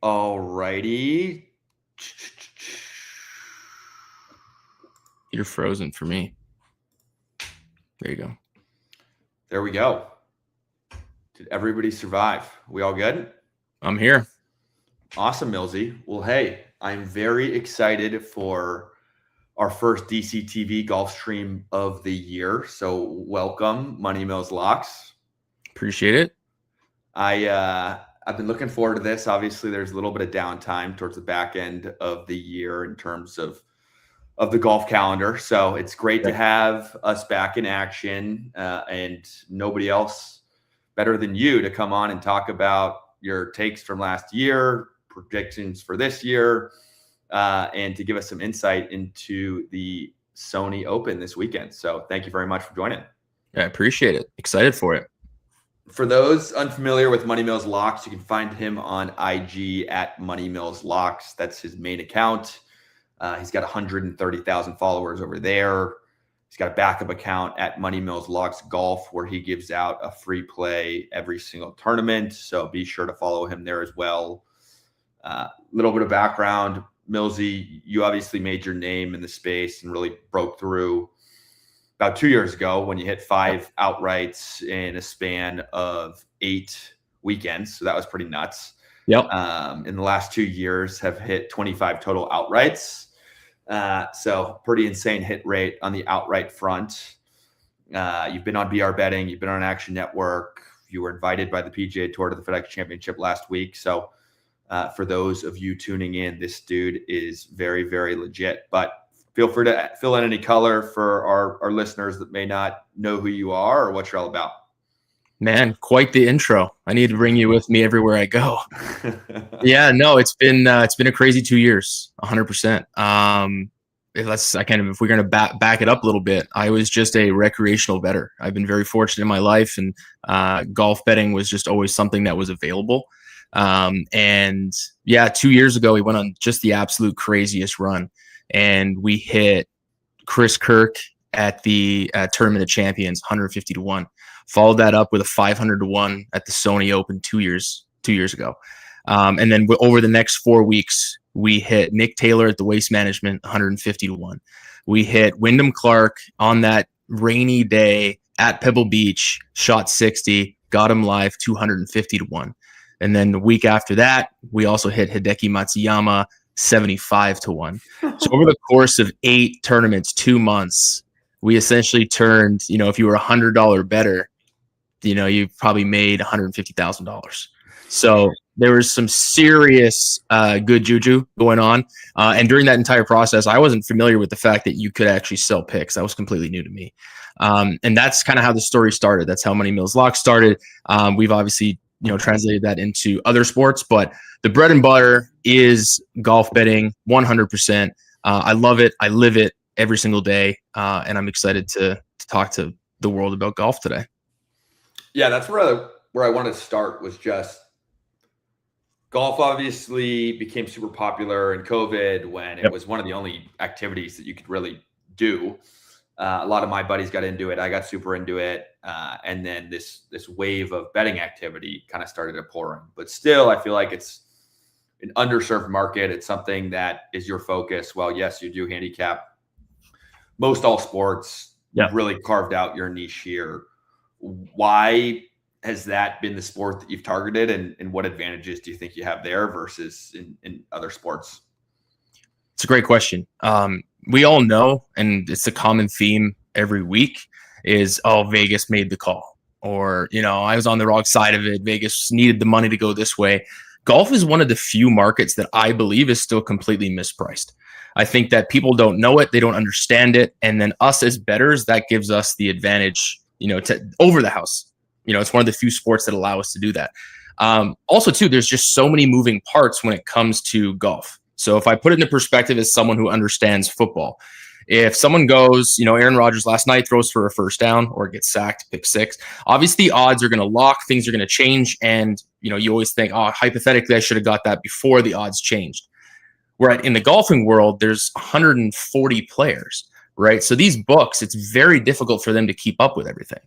All righty. You're frozen for me. There you go. There we go. Did everybody survive? We all good? I'm here. Awesome, Millsy. Well, hey, I'm very excited for our first DCTV golf stream of the year. So welcome, MoneyMillsLocks. Appreciate it. I've been looking forward to this. Obviously, there's a little bit of downtime towards the back end of the year in terms of the golf calendar. So it's great to have us back in action, and nobody else better than you to come on and talk about your takes from last year, predictions for this year, and to give us some insight into the Sony Open this weekend. So thank you very much for joining. I appreciate it. Excited for it. For those unfamiliar with MoneyMillsLocks, you can find him on IG at MoneyMillsLocks. That's his main account. He's got 130,000 followers over there. He's got a backup account at MoneyMillsLocks Golf where he gives out a free play every single tournament. So be sure to follow him there as well. Little bit of background. Millsy, you obviously made your name in the space and really broke through about 2 years ago when you hit 5 outrights in a span of 8 weekends. So that was pretty nuts. Yep. In the last 2 years have hit 25 total outrights. So pretty insane hit rate on the outright front. You've been on BR Betting. You've been on Action Network. You were invited by the PGA Tour to the FedEx Championship last week. So for those of you tuning in, this dude is very, very legit. But feel free to fill in any color for our listeners that may not know who you are or what you're all about. Man, quite the intro. I need to bring you with me everywhere I go. Yeah, no, it's been a crazy 2 years, 100%. If we're going to back it up a little bit, I was just a recreational bettor. I've been very fortunate in my life, and golf betting was just always something that was available. And yeah, 2 years ago, we went on just the absolute craziest run, and we hit Chris Kirk at the Tournament of Champions, 150-1. Followed that up with a 500-1 at the Sony Open 2 years ago. And then over the next 4 weeks, we hit Nick Taylor at the Waste Management, 150-1. We hit Wyndham Clark on that rainy day at Pebble Beach, shot 60, got him live, 250-1. And then the week after that, we also hit Hideki Matsuyama, 75-1. So over the course of 8 tournaments, 2 months, we essentially turned, if you were $100 bettor, you probably made $150,000. So there was some serious good juju going on. And during that entire process, I wasn't familiar with the fact that you could actually sell picks. That was completely new to me. And that's kind of how the story started. That's how MoneyMillsLocks started. We've obviously, translated that into other sports, but the bread and butter is golf betting, 100%. I love it. I live it every single day. And I'm excited to talk to the world about golf today. Yeah, that's where I wanted to start, was just golf obviously became super popular in COVID when it was one of the only activities that you could really do. A lot of my buddies got into it. I got super into it. And then this wave of betting activity kind of started to pour in. But still, I feel like it's an underserved market. It's something that is your focus. Well, yes, you do handicap most all sports. You've really carved out your niche here. Why has that been the sport that you've targeted, and what advantages do you think you have there versus in other sports? It's a great question. We all know, and it's a common theme every week, is, Vegas made the call, or, I was on the wrong side of it. Vegas needed the money to go this way. Golf is one of the few markets that I believe is still completely mispriced. I think that people don't know it. They don't understand it. And then us as bettors, that gives us the advantage, to over the house. It's one of the few sports that allow us to do that. Also, too, there's just so many moving parts when it comes to golf. So if I put it into perspective as someone who understands football, if someone goes, Aaron Rodgers last night throws for a first down or gets sacked, pick 6, obviously the odds are going to lock, things are going to change. And, you always think, hypothetically, I should have got that before the odds changed. Where in the golfing world, there's 140 players, right? So these books, it's very difficult for them to keep up with everything.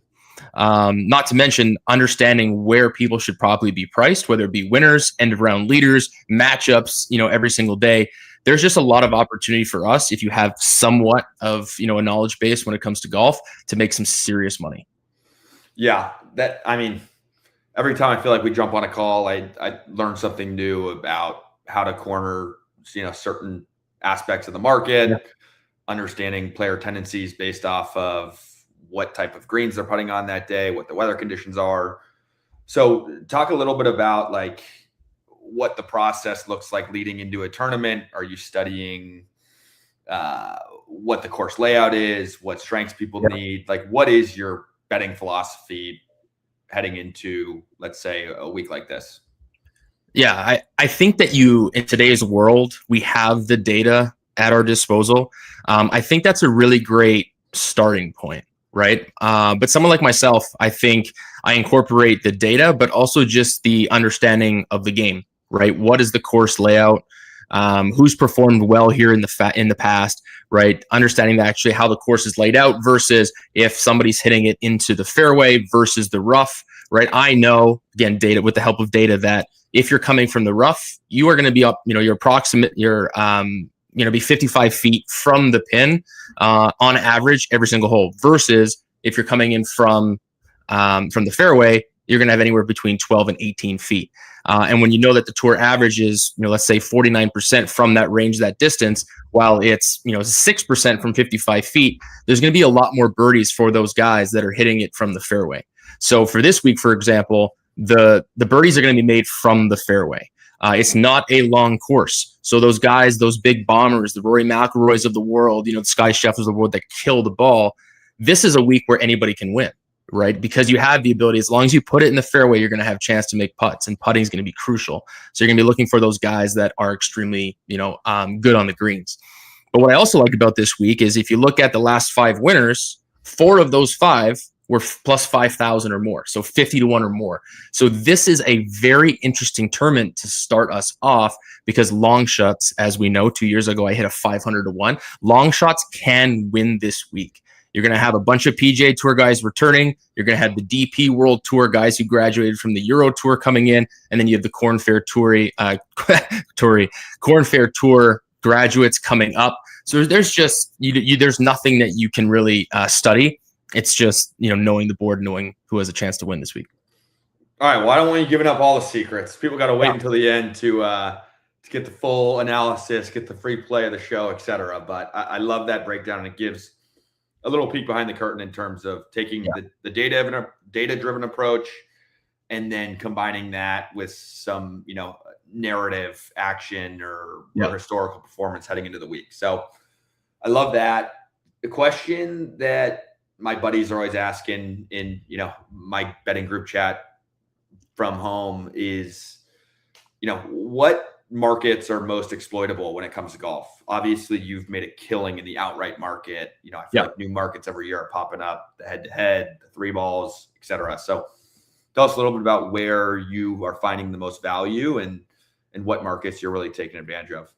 Not to mention understanding where people should probably be priced, whether it be winners, end of round leaders, matchups, every single day. There's just a lot of opportunity for us if you have somewhat of, a knowledge base when it comes to golf to make some serious money. Yeah, every time I feel like we jump on a call, I learn something new about how to corner, certain aspects of the market, understanding player tendencies based off of what type of greens they're putting on that day, what the weather conditions are. So talk a little bit about like what the process looks like leading into a tournament. Are you studying what the course layout is, what strengths people need? Like, what is your betting philosophy heading into, let's say, a week like this? Yeah, I think that in today's world, we have the data at our disposal. I think that's a really great starting point, right? But someone like myself, I think I incorporate the data, but also just the understanding of the game, right? What is the course layout? Who's performed well here in the past, right? Understanding actually how the course is laid out versus if somebody's hitting it into the fairway versus the rough, right? I know, again, data with the help of data, that if you're coming from the rough, you are going to be up, you're approximate, be 55 feet from the pin on average every single hole, versus if you're coming in from the fairway, you're going to have anywhere between 12 and 18 feet. And when you know that the tour average is, let's say 49% from that range, that distance, while it's, 6% from 55 feet, there's going to be a lot more birdies for those guys that are hitting it from the fairway. So for this week, for example, the birdies are going to be made from the fairway. It's not a long course. So those guys, those big bombers, the Rory McIlroys of the world, the Sky Schefflers of the world that kill the ball, this is a week where anybody can win, right? Because you have the ability, as long as you put it in the fairway, you're going to have a chance to make putts, and putting is going to be crucial. So you're going to be looking for those guys that are extremely, good on the greens. But what I also like about this week is if you look at the last 5 winners, 4 of those 5 were plus 5,000 or more. So 50 to 1 or more. So this is a very interesting tournament to start us off, because long shots, as we know, 2 years ago, I hit a 500 to 1. Long shots can win this week. You're going to have a bunch of PGA Tour guys returning. You're going to have the DP World Tour guys who graduated from the Euro Tour coming in. And then you have the Corn Fair Tour graduates coming up. So there's just, there's nothing that you can really study. It's just, knowing the board, knowing who has a chance to win this week. All right. Well, I don't want you giving up all the secrets. People got to wait until the end to get the full analysis, get the free play of the show, et cetera. But I love that breakdown, and it gives a little peek behind the curtain in terms of taking the data-driven approach and then combining that with some, narrative action or historical performance heading into the week. So I love that. The question that my buddies are always asking in, my betting group chat from home is, what markets are most exploitable when it comes to golf? Obviously, you've made a killing in the outright market. I feel like new markets every year are popping up, the head-to-head, the 3 balls, et cetera. So tell us a little bit about where you are finding the most value and what markets you're really taking advantage of.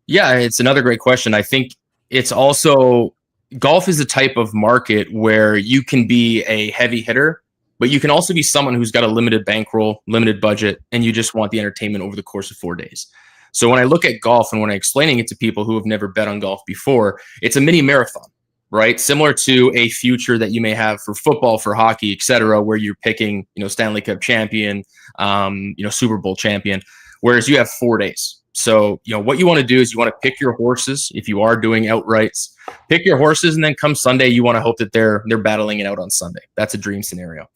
Yeah, it's another great question. I think it's also, golf is the type of market where you can be a heavy hitter, but you can also be someone who's got a limited bankroll, limited budget, and you just want the entertainment over the course of 4 days. So when I look at golf and when I'm explaining it to people who have never bet on golf before, it's a mini marathon, right? Similar to a future that you may have for football, for hockey, et cetera, where you're picking, Stanley Cup champion, Super Bowl champion, whereas you have 4 days. So, what you want to do is you want to pick your horses. If you are doing outrights, pick your horses, and then come Sunday, you want to hope that they're battling it out on Sunday. That's a dream scenario.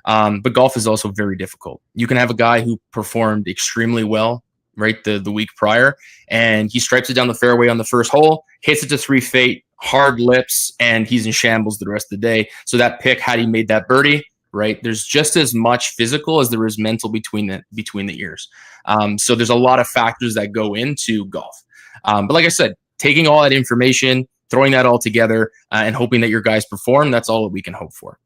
But golf is also very difficult. You can have a guy who performed extremely well, right, the week prior, and he stripes it down the fairway on the first hole, hits it to 3 feet, hard lips, and he's in shambles the rest of the day. So that pick, had he made that birdie, right, there's just as much physical as there is mental between the ears. So there's a lot of factors that go into golf. But like I said, taking all that information, throwing that all together, and hoping that your guys perform, that's all that we can hope for.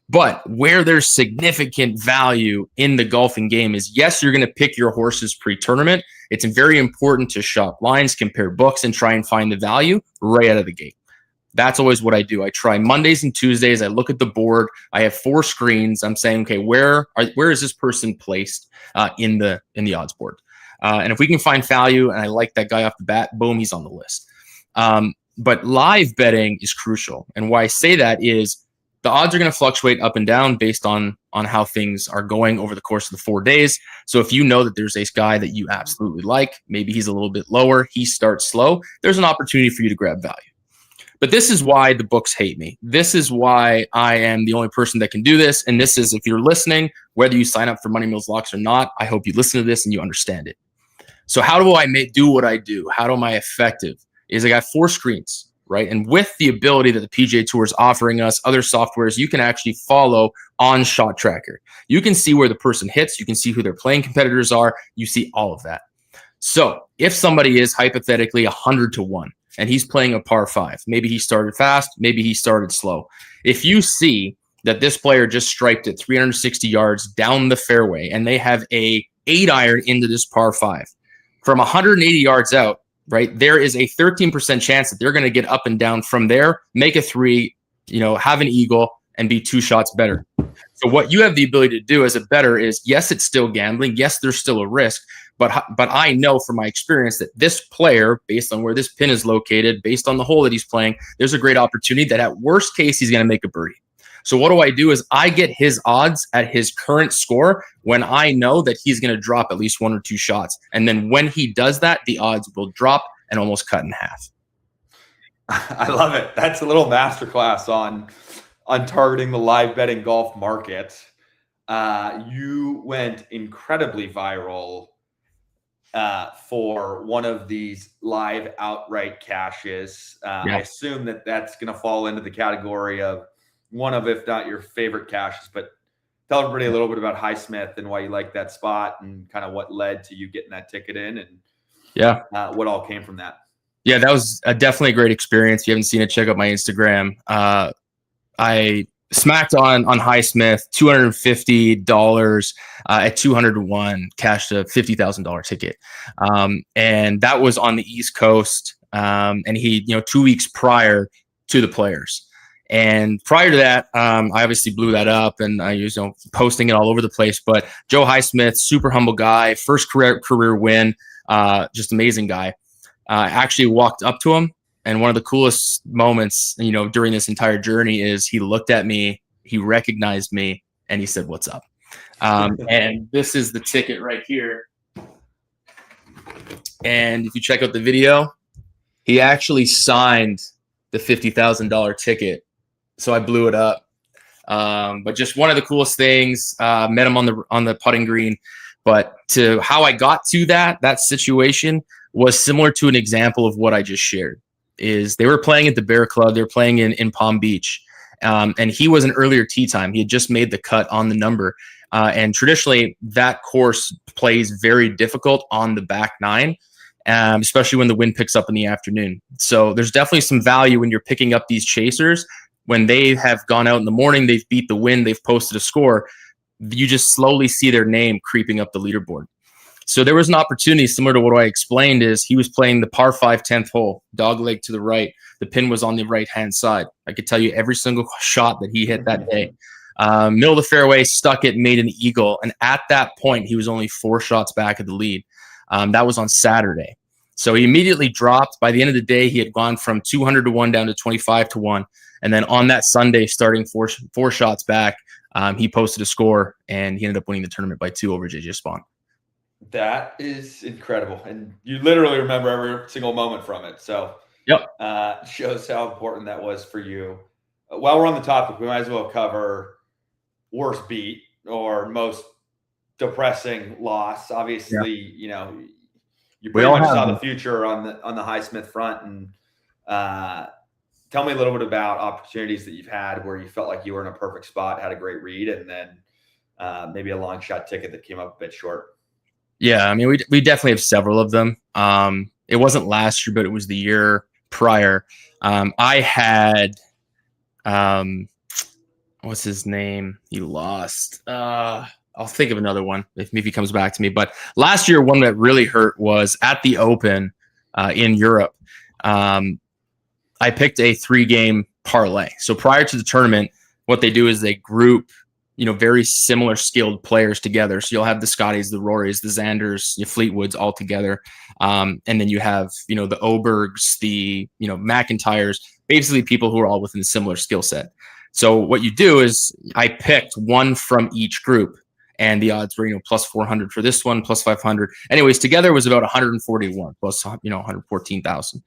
But where there's significant value in the golfing game is, yes, you're going to pick your horses pre-tournament. It's very important to shop lines, compare books, and try and find the value right out of the gate. That's always what I do. I try Mondays and Tuesdays. I look at the board. I have 4 screens. I'm saying, okay, where is this person placed in the odds board? And if we can find value, and I like that guy off the bat, boom, he's on the list. But live betting is crucial, and why I say that is the odds are going to fluctuate up and down based on how things are going over the course of the 4 days. So if you know that there's a guy that you absolutely like, maybe he's a little bit lower, he starts slow, there's an opportunity for you to grab value. But this is why the books hate me. This is why I am the only person that can do this. And this is, if you're listening, whether you sign up for MoneyMillsLocks or not, I hope you listen to this and you understand it. So how do I do what I do? How am I effective? Is I got 4 screens, right? And with the ability that the PGA Tour is offering us, other softwares, you can actually follow on Shot Tracker. You can see where the person hits. You can see who their playing competitors are. You see all of that. So if somebody is hypothetically 100 to 1 and he's playing a par 5, maybe he started fast, maybe he started slow. If you see that this player just striped it 360 yards down the fairway and they have a 8-iron into this par 5 from 180 yards out, right, there is a 13% chance that they're going to get up and down from there, make a 3, have an eagle, and be 2 shots better. So what you have the ability to do as a bettor is, yes, it's still gambling. Yes, there's still a risk. But I know from my experience that this player, based on where this pin is located, based on the hole that he's playing, there's a great opportunity that at worst case, he's going to make a birdie. So what do I do is I get his odds at his current score when I know that he's going to drop at least 1 or 2 shots. And then when he does that, the odds will drop and almost cut in half. I love it. That's a little masterclass on targeting the live betting golf market. You went incredibly viral for one of these live outright cashes. I assume that that's going to fall into the category of one of, if not your favorite cashes, but tell everybody a little bit about Highsmith and why you like that spot and kind of what led to you getting that ticket in and what all came from that. Yeah, that was definitely a great experience. If you haven't seen it, check out my Instagram. I smacked on Highsmith, $250 at 200 to 1, cashed a $50,000 ticket. And that was on the East Coast. And he, 2 weeks prior to the Players. And prior to that, I obviously blew that up and I was posting it all over the place. But Joe Highsmith, super humble guy, first career win, just amazing guy. I actually walked up to him. And one of the coolest moments, during this entire journey is he looked at me, he recognized me, and he said, "What's up?" And this is the ticket right here. And if you check out the video, he actually signed the $50,000 ticket. So I blew it up. But just one of the coolest things, met him on the putting green. But to how I got to that situation was similar to an example of what I just shared. Is they were playing at the Bear Club. They were playing in Palm Beach. And he was an earlier tee time. He had just made the cut on the number. And traditionally, that course plays very difficult on the back 9, especially when the wind picks up in the afternoon. So there's definitely some value when you're picking up these chasers. When they have gone out in the morning, they've beat the wind, they've posted a score, you just slowly see their name creeping up the leaderboard. So there was an opportunity similar to what I explained is he was playing the par 5 10th hole, dog leg to the right. The pin was on the right-hand side. I could tell you every single shot that he hit that day. Middle of the fairway, stuck it, made an eagle. And at that point, he was only 4 shots back of the lead. That was on Saturday. So he immediately dropped. By the end of the day, he had gone from 200 to 1 down to 25 to 1. And then on that Sunday, starting four shots back, he posted a score, and he ended up winning the tournament by 2 over JJ Spawn. That is incredible. And you literally remember every single moment from it. So shows how important that was for you. While we're on the topic, we might as well cover worst beat or most depressing loss. Obviously, you pretty much saw the future on the Highsmith front. And tell me a little bit about opportunities that you've had where you felt like you were in a perfect spot, had a great read, and then maybe a long shot ticket that came up a bit short. Yeah, I mean, we definitely have several of them. It wasn't last year, but it was the year prior. I had, what's his name? He lost. I'll think of another one if he comes back to me. But last year, one that really hurt was at the Open in Europe. I picked a 3-game parlay. So prior to the tournament, what they do is they group, very similar skilled players together. So you'll have the Scotties, the Rorys, the Xanders, the Fleetwoods all together. And then you have, the Obergs, the, McIntyres, basically people who are all within a similar skill set. So what you do is I picked one from each group, and the odds were, plus 400 for this one, plus 500. Anyways, together was about 141 plus, 114,000.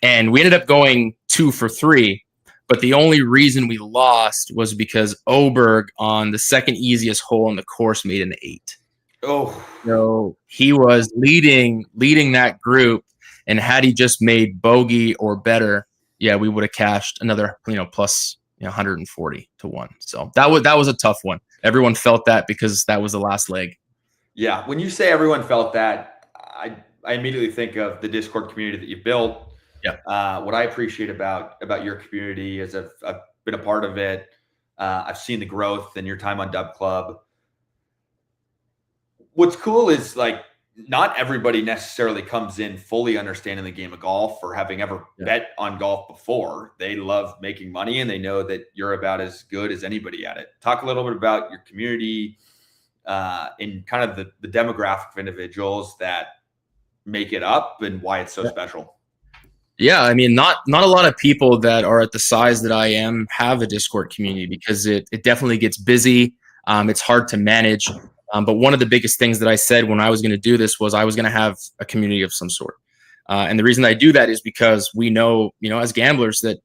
And we ended up going 2 for 3. But the only reason we lost was because Oberg on the second easiest hole in the course made an 8. Oh, so he was leading that group, and had he just made bogey or better, yeah, we would have cashed another, plus 140 to 1. So that was a tough one. Everyone felt that because that was the last leg. Yeah, when you say everyone felt that, I immediately think of the Discord community that you built. Yeah. What I appreciate about your community is I've been a part of it. I've seen the growth in your time on Dub Club. What's cool is like not everybody necessarily comes in fully understanding the game of golf or having ever bet on golf before. They love making money and they know that you're about as good as anybody at it. Talk a little bit about your community and kind of the demographic of individuals that make it up and why it's so special. Yeah, I mean, not a lot of people that are at the size that I am have a Discord community because it definitely gets busy. It's hard to manage. But one of the biggest things that I said when I was going to do this was I was going to have a community of some sort. And the reason I do that is because we know, as gamblers that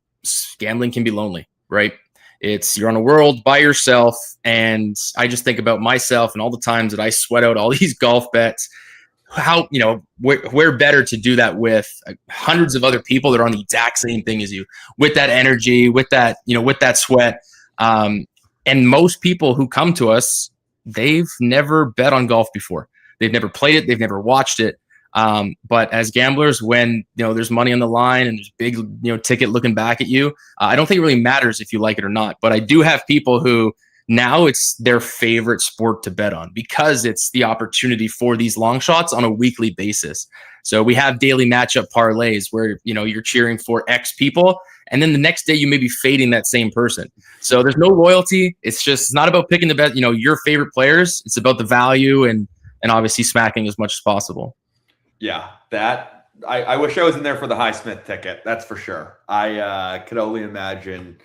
gambling can be lonely, right? You're on a world by yourself. And I just think about myself and all the times that I sweat out all these golf bets. How, we're better to do that with hundreds of other people that are on the exact same thing as you, with that energy, with that, with that sweat. And most people who come to us, they've never bet on golf before. They've never played it. They've never watched it. But as gamblers, when, there's money on the line and there's big, ticket looking back at you, I don't think it really matters if you like it or not. But I do have people who now it's their favorite sport to bet on because it's the opportunity for these long shots on a weekly basis. So we have daily matchup parlays where, you're cheering for X people. And then the next day you may be fading that same person. So there's no loyalty. It's not about picking the best, your favorite players. It's about the value and obviously smacking as much as possible. Yeah, that I wish I was in there for the Highsmith ticket. That's for sure. I could only imagine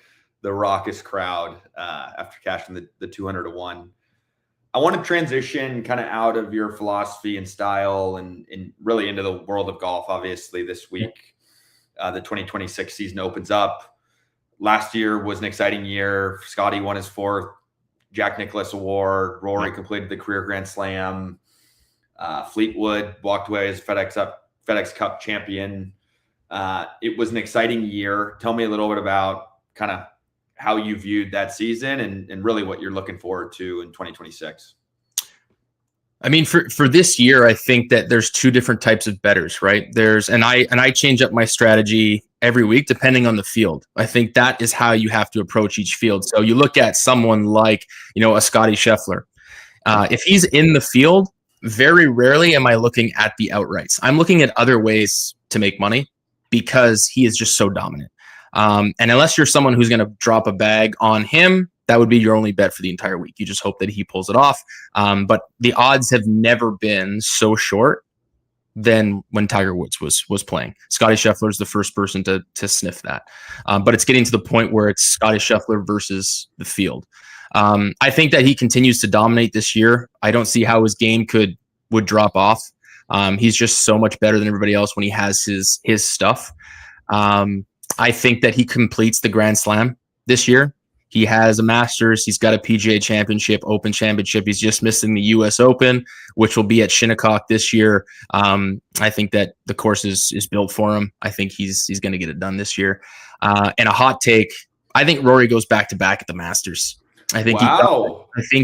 the raucous crowd after cashing the 200 to 1. I want to transition kind of out of your philosophy and style and really into the world of golf. Obviously, this week, the 2026 season opens up. Last year was an exciting year. Scotty won his 4th Jack Nicklaus Award. Rory completed the career Grand Slam. Fleetwood walked away as FedEx Cup champion. It was an exciting year. Tell me a little bit about kind of how you viewed that season and really what you're looking forward to in 2026. I mean, for this year, I think that there's 2 different types of bettors, right? And I change up my strategy every week depending on the field. I think that is how you have to approach each field. So you look at someone like, a Scotty Scheffler. If he's in the field, very rarely am I looking at the outrights. I'm looking at other ways to make money because he is just so dominant. And unless you're someone who's going to drop a bag on him, that would be your only bet for the entire week. You just hope that he pulls it off. But the odds have never been so short than when Tiger Woods was playing. Scotty Scheffler is the first person to sniff that. But it's getting to the point where it's Scotty Scheffler versus the field. I think that he continues to dominate this year. I don't see how his game would drop off. He's just so much better than everybody else when he has his stuff. I think that he completes the Grand Slam this year. He has a Masters. He's got a PGA Championship, Open Championship. He's just missing the U.S. Open, which will be at Shinnecock this year. I think that the course is built for him. I think he's going to get it done this year. And a hot take, I think Rory goes back-to-back at the Masters. I think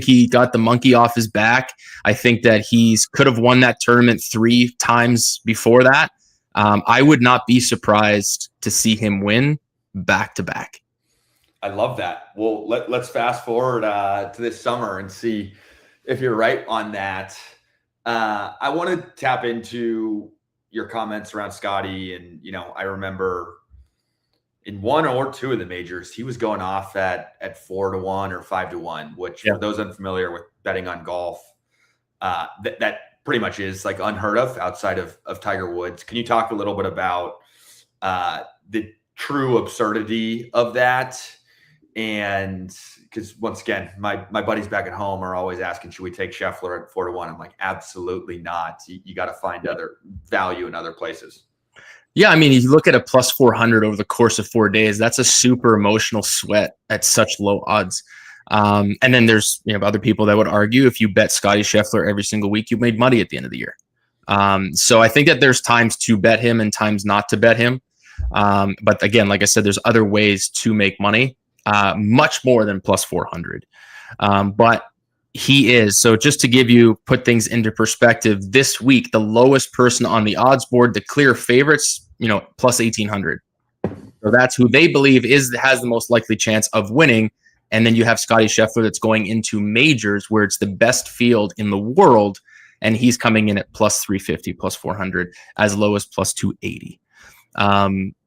he got the monkey off his back. I think that could have won that tournament 3 times before that. I would not be surprised to see him win back-to-back. I love that. Well, let's fast forward to this summer and see if you're right on that. I want to tap into, your comments around Scotty, and I remember in one or two of the majors, he was going off at 4-1 or 5-1, which for those unfamiliar with betting on golf, that pretty much is like unheard of outside of Tiger Woods. Can you talk a little bit about the true absurdity of that? And because once again, my buddies back at home are always asking, should we take Scheffler at 4-1? I'm like, absolutely not. You got to find other value in other places. Yeah, I mean, you look at a plus 400 over the course of 4 days, that's a super emotional sweat at such low odds. And then there's other people that would argue if you bet Scotty Scheffler every single week, you made money at the end of the year. So I think that there's times to bet him and times not to bet him. But again, like I said, there's other ways to make money, much more than plus 400. But he is. So just to put things into perspective, this week, the lowest person on the odds board, the clear favorites, plus 1,800. So that's who they believe has the most likely chance of winning. And then you have Scotty Scheffler that's going into majors where it's the best field in the world. And he's coming in at plus 350, plus 400, as low as plus 280,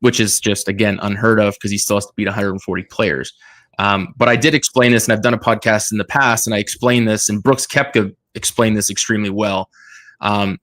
which is just, again, unheard of because he still has to beat 140 players. But I did explain this, and I've done a podcast in the past, and I explained this, and Brooks Koepka explained this extremely well.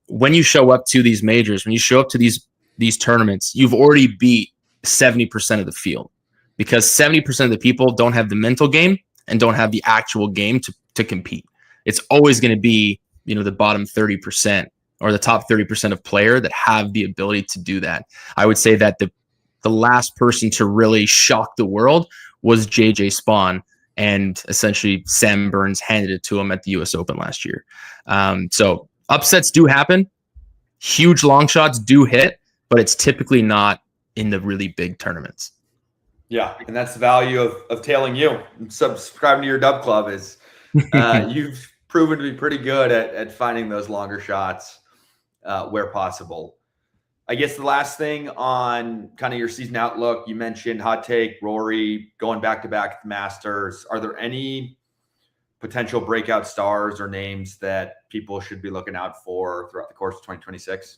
When you show up to these majors, when you show up to these tournaments, you've already beat 70% of the field, because 70% of the people don't have the mental game and don't have the actual game to compete. It's always going to be, the bottom 30% or the top 30% of player that have the ability to do that. I would say that the last person to really shock the world was JJ Spawn, and essentially Sam Burns handed it to him at the US Open last year. So upsets do happen. Huge long shots do hit, but it's typically not in the really big tournaments. Yeah, and that's the value of tailing you. Subscribing to your Dub Club is you've proven to be pretty good at finding those longer shots where possible. I guess the last thing on kind of your season outlook, you mentioned hot take, Rory going back-to-back at the Masters. Are there any potential breakout stars or names that people should be looking out for throughout the course of 2026?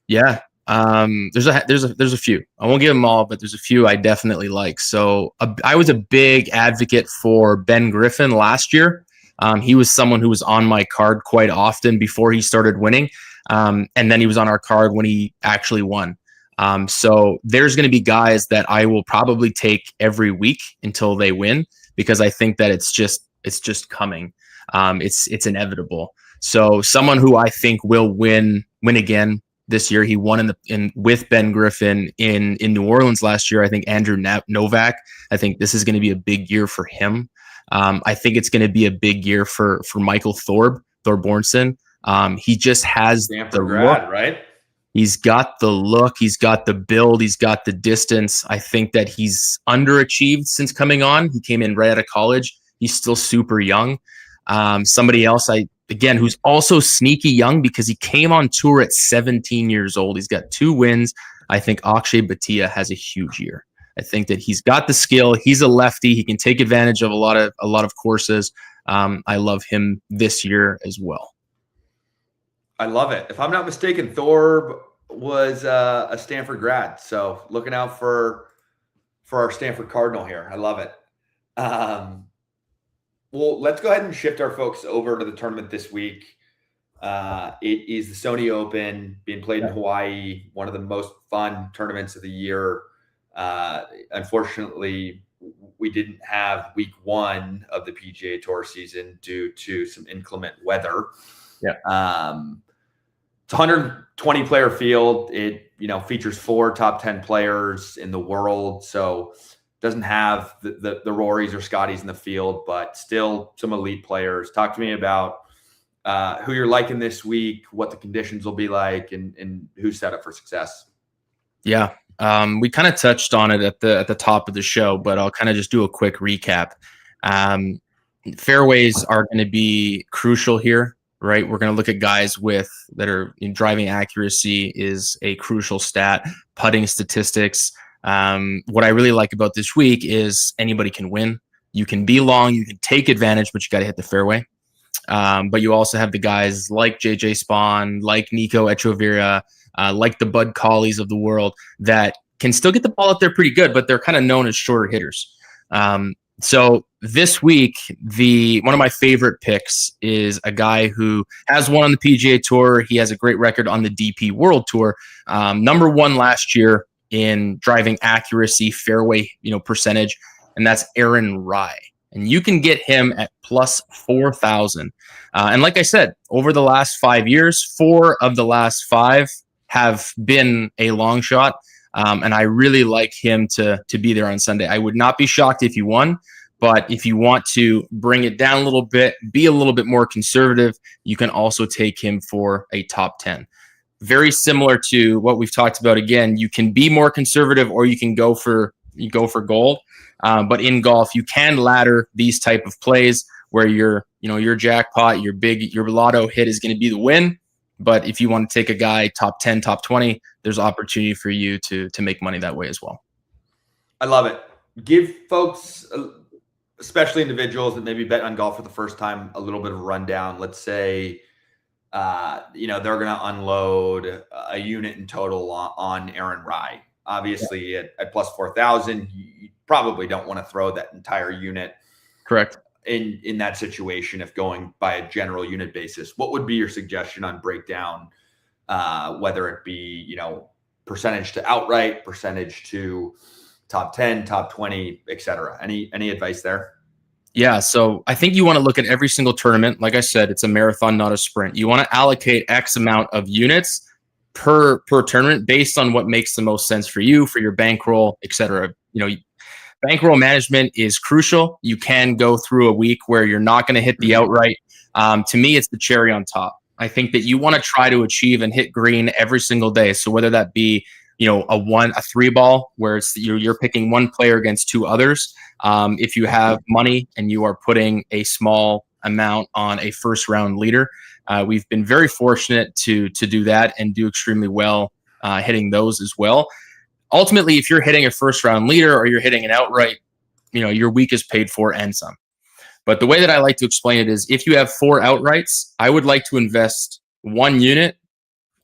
Yeah, there's a few. I won't give them all, but there's a few I definitely like. So I was a big advocate for Ben Griffin last year. He was someone who was on my card quite often before he started winning. And then he was on our card when he actually won. So there's going to be guys that I will probably take every week until they win, because I think that it's just coming. It's inevitable. So someone who I think will win again this year. He won with Ben Griffin in New Orleans last year. I think Andrew Novak. I think this is going to be a big year for him. I think it's going to be a big year for Michael Thorbjornsen. He just has Stanford the grad, look. right? He's got the look. He's got the build. He's got the distance. I think that he's underachieved since coming on. He came in right out of college. He's still super young. Somebody else, who's also sneaky young because he came on tour at 17 years old. He's got 2 wins. I think Akshay Bhatia has a huge year. I think that he's got the skill. He's a lefty. He can take advantage of a lot of courses. I love him this year as well. I love it. If I'm not mistaken, Thorb was a Stanford grad. So looking out for our Stanford Cardinal here. I love it. Well, let's go ahead and shift our folks over to the tournament this week. It is the Sony Open being played in Hawaii, one of the most fun tournaments of the year. Unfortunately, we didn't have week 1 of the PGA Tour season due to some inclement weather. Yeah. It's a 120 player field. It, features 4 top 10 players in the world. So doesn't have the Rorys or Scotties in the field, but still some elite players. Talk to me about who you're liking this week, what the conditions will be like, and who's set up for success. Yeah. We kind of touched on it at the top of the show, but I'll kind of just do a quick recap. Fairways are going to be crucial here, right? We're going to look at guys that are in driving accuracy is a crucial stat, putting statistics. What I really like about this week is anybody can win. You can be long, you can take advantage, but you got to hit the fairway. But you also have the guys like JJ Spawn, like Nico Echeverria, like the Bud Collies of the world that can still get the ball out there pretty good, but they're kind of known as shorter hitters. So this week, one of my favorite picks is a guy who has won on the PGA Tour. He has a great record on the DP World Tour. Number one last year in driving accuracy, fairway, percentage, and that's Aaron Rai. And you can get him at plus 4,000. And like I said, over the last 5 years, 4 of the last 5 have been a long shot. And I really like him to be there on Sunday. I would not be shocked if he won, but if you want to bring it down a little bit, be a little bit more conservative, you can also take him for a top 10. Very similar to what we've talked about. Again, you can be more conservative or you can go for gold. But in golf, you can ladder these type of plays where your jackpot, your lotto hit is going to be the win. But if you want to take a guy top 10, top 20, there's opportunity for you to make money that way as well. I love it. Give folks, especially individuals that maybe bet on golf for the first time, a little bit of a rundown. Let's say, they're going to unload a unit in total on Aaron Rai. Obviously, at plus 4,000, you probably don't want to throw that entire unit. Correct. In that situation, if going by a general unit basis. What would be your suggestion on breakdown, whether it be, percentage to outright, percentage to top 10, top 20, et cetera? Any advice there? Yeah, so I think you want to look at every single tournament. Like I said, it's a marathon, not a sprint. You want to allocate X amount of units per tournament based on what makes the most sense for you, for your bankroll, et cetera. Bankroll management is crucial. You can go through a week where you're not going to hit the outright. To me, it's the cherry on top. I think that you want to try to achieve and hit green every single day. So whether that be, a 3-ball where it's you're picking one player against 2 others. If you have money and you are putting a small amount on a first round leader, we've been very fortunate to do that and do extremely well hitting those as well. Ultimately, if you're hitting a first round leader or you're hitting an outright, your week is paid for and some. But the way that I like to explain it is if you have 4 outrights, I would like to invest 1 unit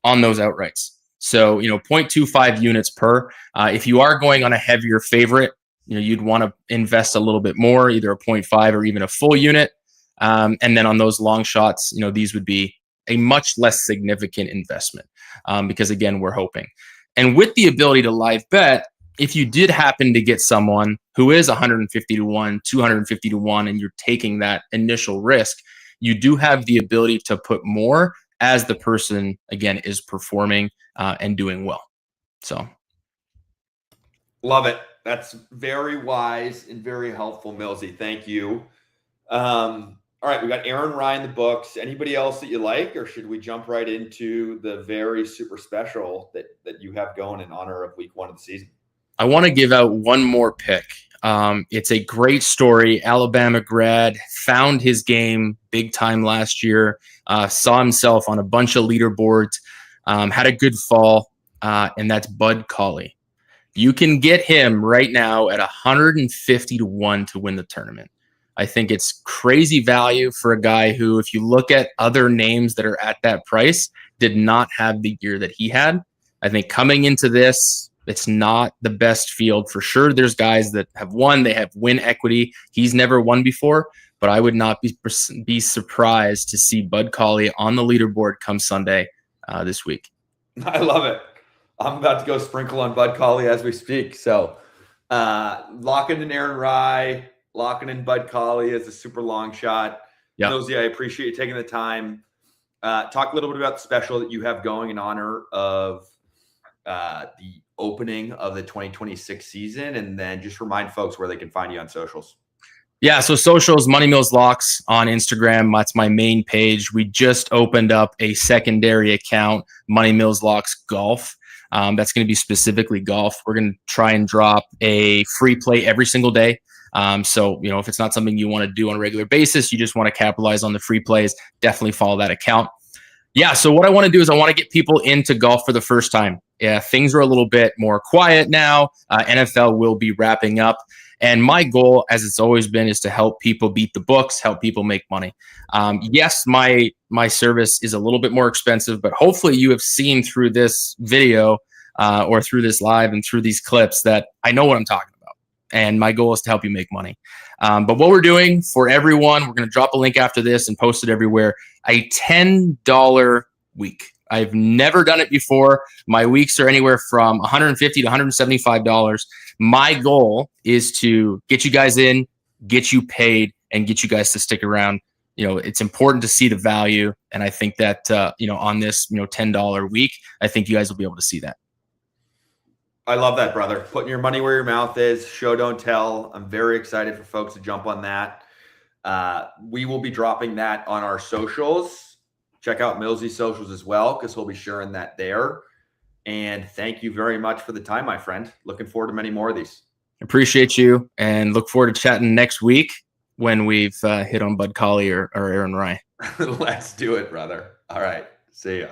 on those outrights. So, 0.25 units per. If you are going on a heavier favorite, you'd want to invest a little bit more, either a 0.5 or even a full unit. And then on those long shots, these would be a much less significant investment because, again, we're hoping. And with the ability to live bet, if you did happen to get someone who is 150 to 1, 250 to 1, and you're taking that initial risk, you do have the ability to put more as the person, again, is performing and doing well. So. Love it. That's very wise and very helpful, Millsy. Thank you. All right, we got Aaron Rai in the books. Anybody else that you like, or should we jump right into the very super special that you have going in honor of week 1 of the season? I want to give out one more pick. It's a great story. Alabama grad, found his game big time last year, saw himself on a bunch of leaderboards, had a good fall, and that's Bud Collie. You can get him right now at 150 to 1 to win the tournament. I think it's crazy value for a guy who, if you look at other names that are at that price, did not have the year that he had. I think coming into this, it's not the best field for sure. There's guys that have won. They have win equity. He's never won before, but I would not be surprised to see Bud Collie on the leaderboard come Sunday this week. I love it. I'm about to go sprinkle on Bud Collie as we speak. So locking in Aaron Rai, locking in Bud Collie as a super long shot. Yeah. Millsy, I appreciate you taking the time. Talk a little bit about the special that you have going in honor of the opening of the 2026 season, and then just remind folks where they can find you on socials. Yeah, so socials, MoneyMillsLocks on Instagram. That's my main page. We just opened up a secondary account, MoneyMillsLocks Golf. That's going to be specifically golf. We're going to try and drop a free play every single day. So, if it's not something you want to do on a regular basis, you just want to capitalize on the free plays, definitely follow that account. Yeah, so what I want to do is I want to get people into golf for the first time. Yeah, things are a little bit more quiet now. NFL will be wrapping up. And my goal, as it's always been, is to help people beat the books, help people make money. Yes, my service is a little bit more expensive, but hopefully you have seen through this video or through this live and through these clips that I know what I'm talking about. And my goal is to help you make money. But what we're doing for everyone, we're going to drop a link after this and post it everywhere, a $10 week. I've never done it before. My weeks are anywhere from $150 to $175. My goal is to get you guys in, get you paid, and get you guys to stick around. It's important to see the value. And I think that, on this, $10 week, I think you guys will be able to see that. I love that, brother. Putting your money where your mouth is. Show, don't tell. I'm very excited for folks to jump on that. We will be dropping that on our socials. Check out Millsy's socials as well, because he'll be sharing that there. And thank you very much for the time, my friend. Looking forward to many more of these. Appreciate you, and look forward to chatting next week when we've hit on Bud Colley or Aaron Rye. Let's do it, brother. All right. See ya.